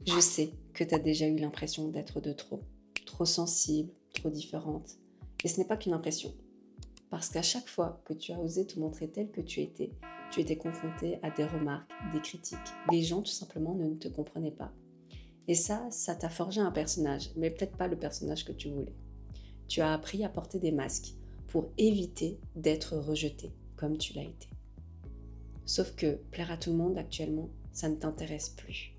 Je sais que tu as déjà eu l'impression d'être de trop, trop sensible, trop différente. Et ce n'est pas qu'une impression, parce qu'à chaque fois que tu as osé te montrer tel que tu étais confrontée à des remarques, des critiques. Les gens tout simplement ne te comprenaient pas. Et ça t'a forgé un personnage, mais peut-être pas le personnage que tu voulais. Tu as appris à porter des masques pour éviter d'être rejeté, comme tu l'as été. Sauf que plaire à tout le monde actuellement, ça ne t'intéresse plus.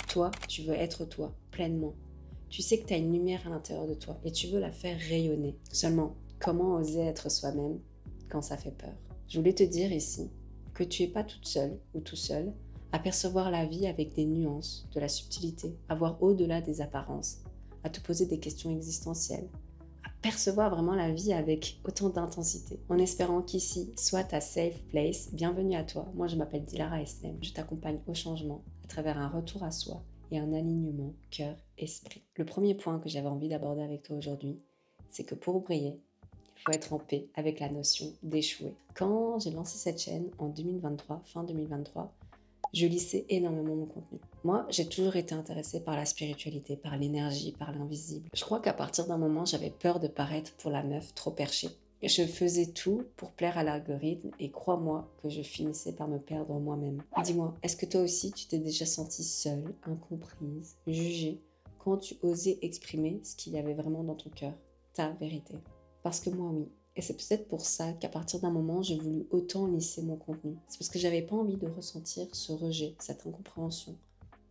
Toi, tu veux être toi, pleinement. Tu sais que tu as une lumière à l'intérieur de toi et tu veux la faire rayonner. Seulement, comment oser être soi-même quand ça fait peur? Je voulais te dire ici que tu n'es pas toute seule ou tout seul à percevoir la vie avec des nuances, de la subtilité, à voir au-delà des apparences, à te poser des questions existentielles, à percevoir vraiment la vie avec autant d'intensité. En espérant qu'ici soit ta safe place, bienvenue à toi. Moi, je m'appelle Dilara SM. Je t'accompagne au changement à travers un retour à soi et un alignement cœur-esprit. Le premier point que j'avais envie d'aborder avec toi aujourd'hui, c'est que pour briller, il faut être en paix avec la notion d'échouer. Quand j'ai lancé cette chaîne en 2023, fin 2023, je lissais énormément mon contenu. Moi, j'ai toujours été intéressée par la spiritualité, par l'énergie, par l'invisible. Je crois qu'à partir d'un moment, j'avais peur de paraître pour la meuf trop perchée. Et je faisais tout pour plaire à l'algorithme et crois-moi que je finissais par me perdre moi-même. Dis-moi, est-ce que toi aussi tu t'es déjà sentie seule, incomprise, jugée quand tu osais exprimer ce qu'il y avait vraiment dans ton cœur, ta vérité? Parce que moi oui. Et c'est peut-être pour ça qu'à partir d'un moment, j'ai voulu autant lisser mon contenu. C'est parce que j'avais pas envie de ressentir ce rejet, cette incompréhension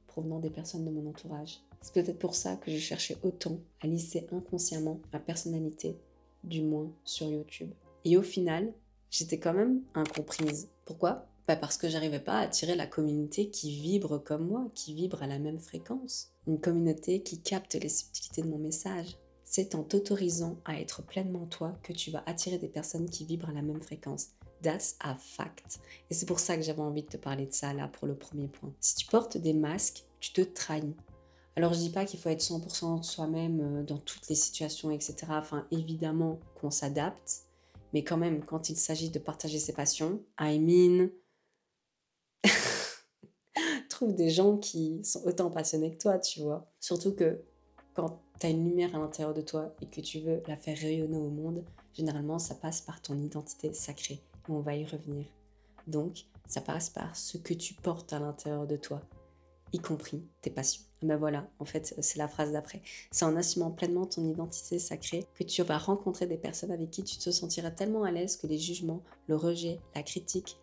provenant des personnes de mon entourage. C'est peut-être pour ça que je cherchais autant à lisser inconsciemment ma personnalité, du moins sur YouTube. Et au final, j'étais quand même incomprise. Pourquoi? Parce que j'arrivais pas à attirer la communauté qui vibre comme moi, qui vibre à la même fréquence. Une communauté qui capte les subtilités de mon message. C'est en t'autorisant à être pleinement toi que tu vas attirer des personnes qui vibrent à la même fréquence. That's a fact. Et c'est pour ça que j'avais envie de te parler de ça là pour le premier point. Si tu portes des masques, tu te trahis. Alors je dis pas qu'il faut être 100% soi-même dans toutes les situations, etc. Enfin, évidemment qu'on s'adapte, mais quand même, quand il s'agit de partager ses passions, trouve des gens qui sont autant passionnés que toi, tu vois. Surtout que quand tu as une lumière à l'intérieur de toi et que tu veux la faire rayonner au monde, généralement, ça passe par ton identité sacrée. Et on va y revenir. Donc, ça passe par ce que tu portes à l'intérieur de toi, y compris tes passions. Ben voilà, en fait, c'est la phrase d'après. C'est en assumant pleinement ton identité sacrée que tu vas rencontrer des personnes avec qui tu te sentiras tellement à l'aise que les jugements, le rejet, la critique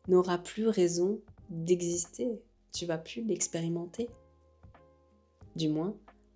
n'aura plus raison d'exister. Tu vas plus l'expérimenter. Du moins,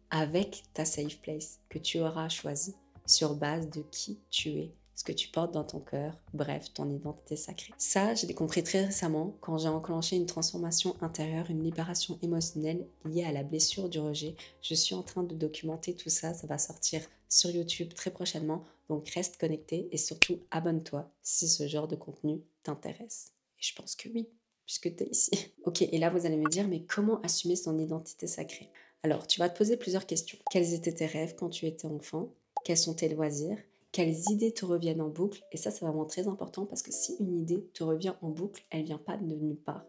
avec ta safe place que tu auras choisie sur base de qui tu es, ce que tu portes dans ton cœur, bref, ton identité sacrée. Ça, je l'ai compris très récemment quand j'ai enclenché une transformation intérieure, une libération émotionnelle liée à la blessure du rejet. Je suis en train de documenter tout ça, ça va sortir sur YouTube très prochainement, donc reste connecté et surtout abonne-toi si ce genre de contenu t'intéresse. Et je pense que oui, puisque tu es ici. Ok, et là vous allez me dire, mais comment assumer son identité sacrée? Alors, tu vas te poser plusieurs questions. Quels étaient tes rêves quand tu étais enfant? Quels sont tes loisirs? Quelles idées te reviennent en boucle? Et ça, c'est vraiment très important parce que si une idée te revient en boucle, elle ne vient pas de nulle part.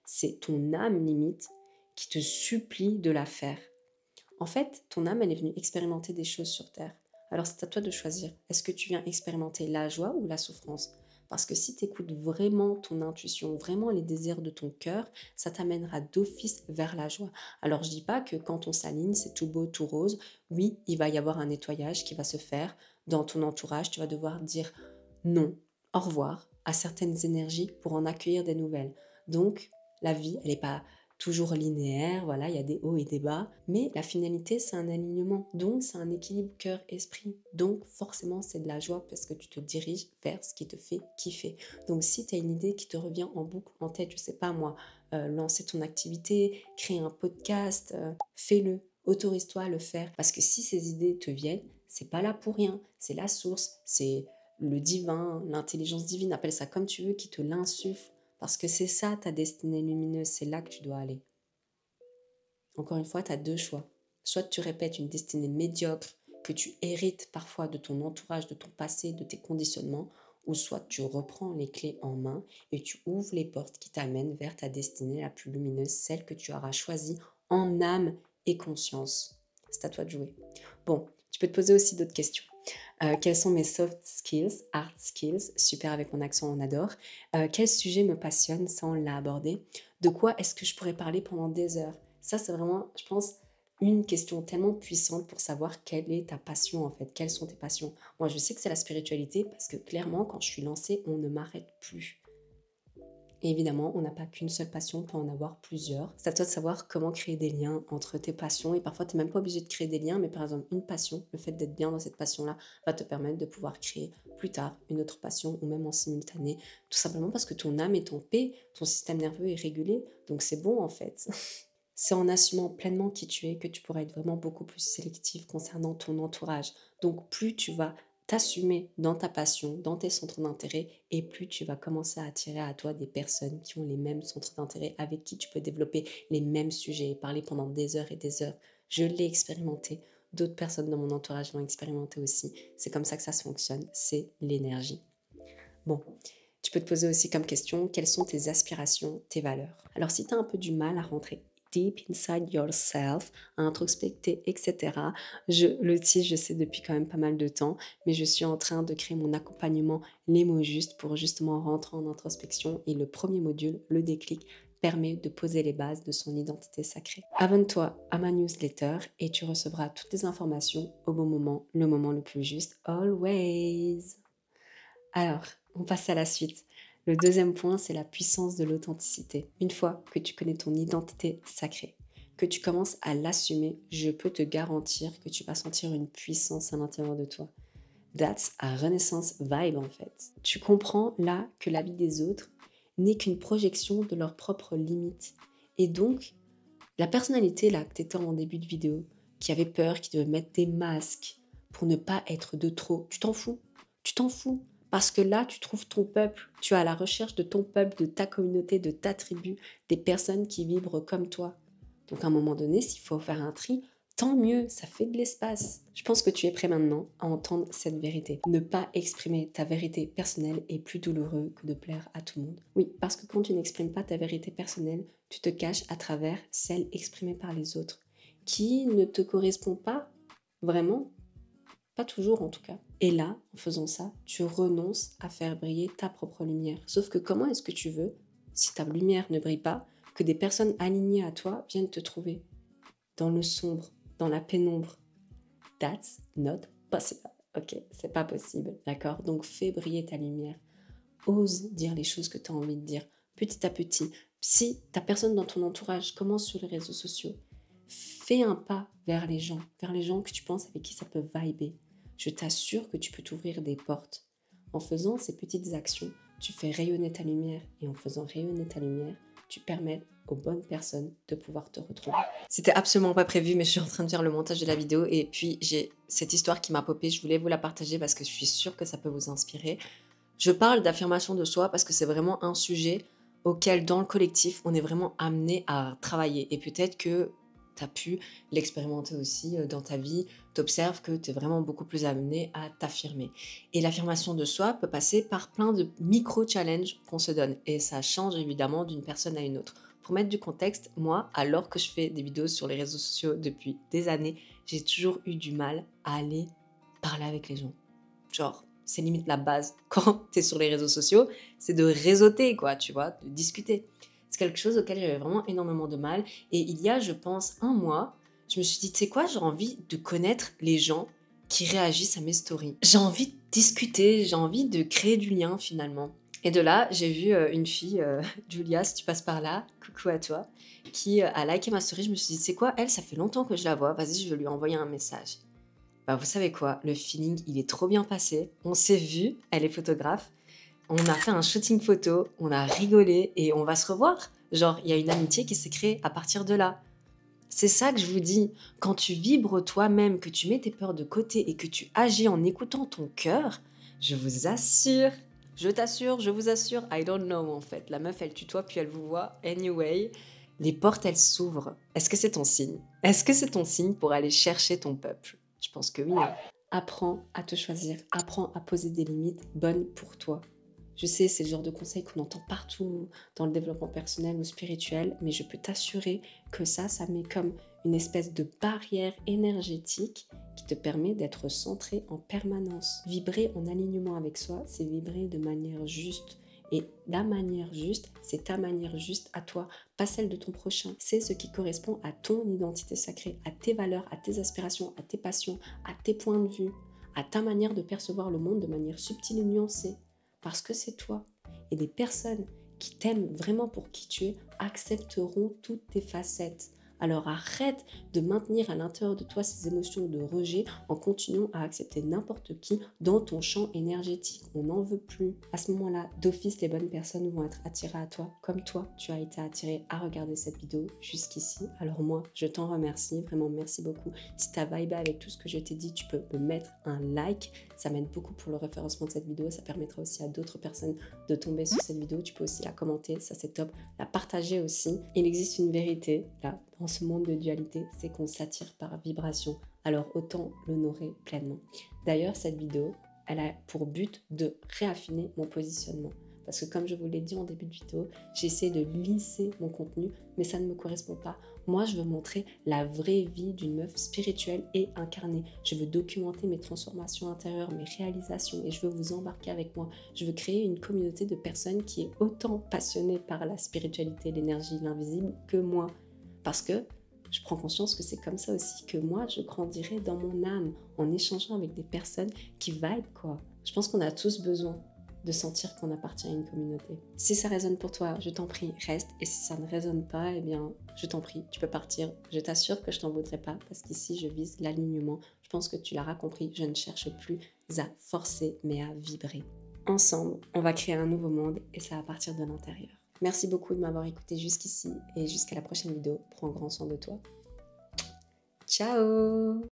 C'est ton âme limite qui te supplie de la faire. En fait, ton âme, elle est venue expérimenter des choses sur Terre. Alors, c'est à toi de choisir. Est-ce que tu viens expérimenter la joie ou la souffrance? Parce que si tu écoutes vraiment ton intuition, vraiment les désirs de ton cœur, ça t'amènera d'office vers la joie. Alors, je dis pas que quand on s'aligne, c'est tout beau, tout rose. Oui, il va y avoir un nettoyage qui va se faire. Dans ton entourage, tu vas devoir dire non, au revoir à certaines énergies pour en accueillir des nouvelles. Donc, la vie, elle n'est pas toujours linéaire, voilà, il y a des hauts et des bas, mais la finalité, c'est un alignement, donc c'est un équilibre cœur-esprit, donc forcément c'est de la joie parce que tu te diriges vers ce qui te fait kiffer. Donc si tu as une idée qui te revient en boucle en tête, je sais pas moi, lancer ton activité, créer un podcast, fais-le, autorise-toi à le faire, parce que si ces idées te viennent, c'est pas là pour rien, c'est la source, c'est le divin, l'intelligence divine, appelle ça comme tu veux, qui te l'insuffle. Parce que c'est ça ta destinée lumineuse, c'est là que tu dois aller. Encore une fois, tu as deux choix. Soit tu répètes une destinée médiocre que tu hérites parfois de ton entourage, de ton passé, de tes conditionnements, ou soit tu reprends les clés en main et tu ouvres les portes qui t'amènent vers ta destinée la plus lumineuse, celle que tu auras choisie en âme et conscience. C'est à toi de jouer. Bon, tu peux te poser aussi d'autres questions. Quels sont mes soft skills, hard skills, super avec mon accent, on adore. Quel sujet me passionne, ça on l'a abordé. De quoi est-ce que je pourrais parler pendant des heures? Ça c'est vraiment, je pense, une question tellement puissante pour savoir quelle est ta passion en fait, quelles sont tes passions. Moi je sais que c'est la spiritualité parce que clairement quand je suis lancée, on ne m'arrête plus. Et évidemment, on n'a pas qu'une seule passion, on peut en avoir plusieurs. C'est à toi de savoir comment créer des liens entre tes passions. Et parfois, tu n'es même pas obligé de créer des liens, mais par exemple, une passion, le fait d'être bien dans cette passion-là, va te permettre de pouvoir créer plus tard une autre passion ou même en simultané. Tout simplement parce que ton âme est en paix, ton système nerveux est régulé. Donc c'est bon en fait. C'est en assumant pleinement qui tu es que tu pourras être vraiment beaucoup plus sélectif concernant ton entourage. Donc plus tu vas t'assumer dans ta passion, dans tes centres d'intérêt, et plus tu vas commencer à attirer à toi des personnes qui ont les mêmes centres d'intérêt, avec qui tu peux développer les mêmes sujets et parler pendant des heures et des heures. Je l'ai expérimenté, d'autres personnes dans mon entourage l'ont expérimenté aussi. C'est comme ça que ça se fonctionne, c'est l'énergie. Bon, tu peux te poser aussi comme question, quelles sont tes aspirations, tes valeurs? Alors si tu as un peu du mal à rentrer deep inside yourself, à introspecter, etc. Le tease, je sais depuis quand même pas mal de temps, mais je suis en train de créer mon accompagnement Les mots justes pour justement rentrer en introspection. Et le premier module, le déclic, permet de poser les bases de son identité sacrée. Abonne-toi à ma newsletter et tu recevras toutes les informations au bon moment, le moment le plus juste, always. Alors, on passe à la suite. Le deuxième point, c'est la puissance de l'authenticité. Une fois que tu connais ton identité sacrée, que tu commences à l'assumer, je peux te garantir que tu vas sentir une puissance à l'intérieur de toi. That's a Renaissance vibe en fait. Tu comprends là que la vie des autres n'est qu'une projection de leurs propres limites. Et donc, la personnalité là que tu étais en début de vidéo, qui avait peur, qui devait mettre des masques pour ne pas être de trop, tu t'en fous. Tu t'en fous. Parce que là, tu trouves ton peuple. Tu es à la recherche de ton peuple, de ta communauté, de ta tribu, des personnes qui vibrent comme toi. Donc à un moment donné, s'il faut faire un tri, tant mieux, ça fait de l'espace. Je pense que tu es prêt maintenant à entendre cette vérité. Ne pas exprimer ta vérité personnelle est plus douloureux que de plaire à tout le monde. Oui, parce que quand tu n'exprimes pas ta vérité personnelle, tu te caches à travers celle exprimée par les autres, qui ne te correspond pas vraiment, pas toujours en tout cas. Et là, en faisant ça, tu renonces à faire briller ta propre lumière. Sauf que comment est-ce que tu veux, si ta lumière ne brille pas, que des personnes alignées à toi viennent te trouver dans le sombre, dans la pénombre? That's not possible. Ok, c'est pas possible, d'accord? Donc fais briller ta lumière. Ose dire les choses que tu as envie de dire, petit à petit. Si ta personne dans ton entourage commence sur les réseaux sociaux, fais un pas vers les gens que tu penses avec qui ça peut vibrer. Je t'assure que tu peux t'ouvrir des portes. En faisant ces petites actions, tu fais rayonner ta lumière et en faisant rayonner ta lumière, tu permets aux bonnes personnes de pouvoir te retrouver. C'était absolument pas prévu, mais je suis en train de faire le montage de la vidéo et puis j'ai cette histoire qui m'a popé. Je voulais vous la partager parce que je suis sûre que ça peut vous inspirer. Je parle d'affirmation de soi parce que c'est vraiment un sujet auquel, dans le collectif, on est vraiment amené à travailler. Et peut-être que tu as pu l'expérimenter aussi dans ta vie, t'observes que tu es vraiment beaucoup plus amené à t'affirmer. Et l'affirmation de soi peut passer par plein de micro-challenges qu'on se donne. Et ça change évidemment d'une personne à une autre. Pour mettre du contexte, moi, alors que je fais des vidéos sur les réseaux sociaux depuis des années, j'ai toujours eu du mal à aller parler avec les gens. Genre, c'est limite la base quand tu es sur les réseaux sociaux, c'est de réseauter, quoi, tu vois, de discuter. C'est quelque chose auquel j'avais vraiment énormément de mal. Et il y a, je pense, un mois, je me suis dit, tu sais quoi, j'ai envie de connaître les gens qui réagissent à mes stories. J'ai envie de discuter, j'ai envie de créer du lien finalement. Et de là, j'ai vu une fille, Julia, si tu passes par là, coucou à toi, qui a liké ma story. Je me suis dit, tu sais quoi, elle, ça fait longtemps que je la vois, vas-y, je vais lui envoyer un message. Bah, vous savez quoi, le feeling, il est trop bien passé. On s'est vu, elle est photographe. On a fait un shooting photo, on a rigolé et on va se revoir. Genre, il y a une amitié qui s'est créée à partir de là. C'est ça que je vous dis. Quand tu vibres toi-même, que tu mets tes peurs de côté et que tu agis en écoutant ton cœur, je vous assure, je t'assure, je vous assure, I don't know en fait. La meuf, elle tutoie puis elle vous voit. Anyway, les portes, elles s'ouvrent. Est-ce que c'est ton signe? Est-ce que c'est ton signe pour aller chercher ton peuple? Je pense que oui. Apprends à te choisir. Apprends à poser des limites bonnes pour toi. Je sais, c'est le genre de conseil qu'on entend partout dans le développement personnel ou spirituel, mais je peux t'assurer que ça met comme une espèce de barrière énergétique qui te permet d'être centré en permanence. Vibrer en alignement avec soi, c'est vibrer de manière juste. Et la manière juste, c'est ta manière juste à toi, pas celle de ton prochain. C'est ce qui correspond à ton identité sacrée, à tes valeurs, à tes aspirations, à tes passions, à tes points de vue, à ta manière de percevoir le monde de manière subtile et nuancée. Parce que c'est toi. Et des personnes qui t'aiment vraiment pour qui tu es accepteront toutes tes facettes. Alors arrête de maintenir à l'intérieur de toi ces émotions de rejet en continuant à accepter n'importe qui dans ton champ énergétique. On n'en veut plus. À ce moment-là, d'office, les bonnes personnes vont être attirées à toi, comme toi, tu as été attiré à regarder cette vidéo jusqu'ici. Alors moi, je t'en remercie, vraiment merci beaucoup. Si tu as vibé avec tout ce que je t'ai dit, tu peux me mettre un like. Ça m'aide beaucoup pour le référencement de cette vidéo. Ça permettra aussi à d'autres personnes de tomber sur cette vidéo. Tu peux aussi la commenter, ça c'est top. La partager aussi. Il existe une vérité, là, dans ce monde de dualité, c'est qu'on s'attire par vibration. Alors autant l'honorer pleinement. D'ailleurs, cette vidéo, elle a pour but de réaffiner mon positionnement. Parce que comme je vous l'ai dit en début de vidéo, j'essaie de lisser mon contenu, mais ça ne me correspond pas. Moi, je veux montrer la vraie vie d'une meuf spirituelle et incarnée. Je veux documenter mes transformations intérieures, mes réalisations, et je veux vous embarquer avec moi. Je veux créer une communauté de personnes qui est autant passionnée par la spiritualité, l'énergie, l'invisible que moi. Parce que je prends conscience que c'est comme ça aussi que moi, je grandirai dans mon âme en échangeant avec des personnes qui vibent, quoi. Je pense qu'on a tous besoin de sentir qu'on appartient à une communauté. Si ça résonne pour toi, je t'en prie, reste. Et si ça ne résonne pas, eh bien, je t'en prie, tu peux partir. Je t'assure que je t'en voudrais pas parce qu'ici, je vise l'alignement. Je pense que tu l'auras compris, je ne cherche plus à forcer, mais à vibrer. Ensemble, on va créer un nouveau monde et ça va partir de l'intérieur. Merci beaucoup de m'avoir écouté jusqu'ici et jusqu'à la prochaine vidéo. Prends grand soin de toi. Ciao!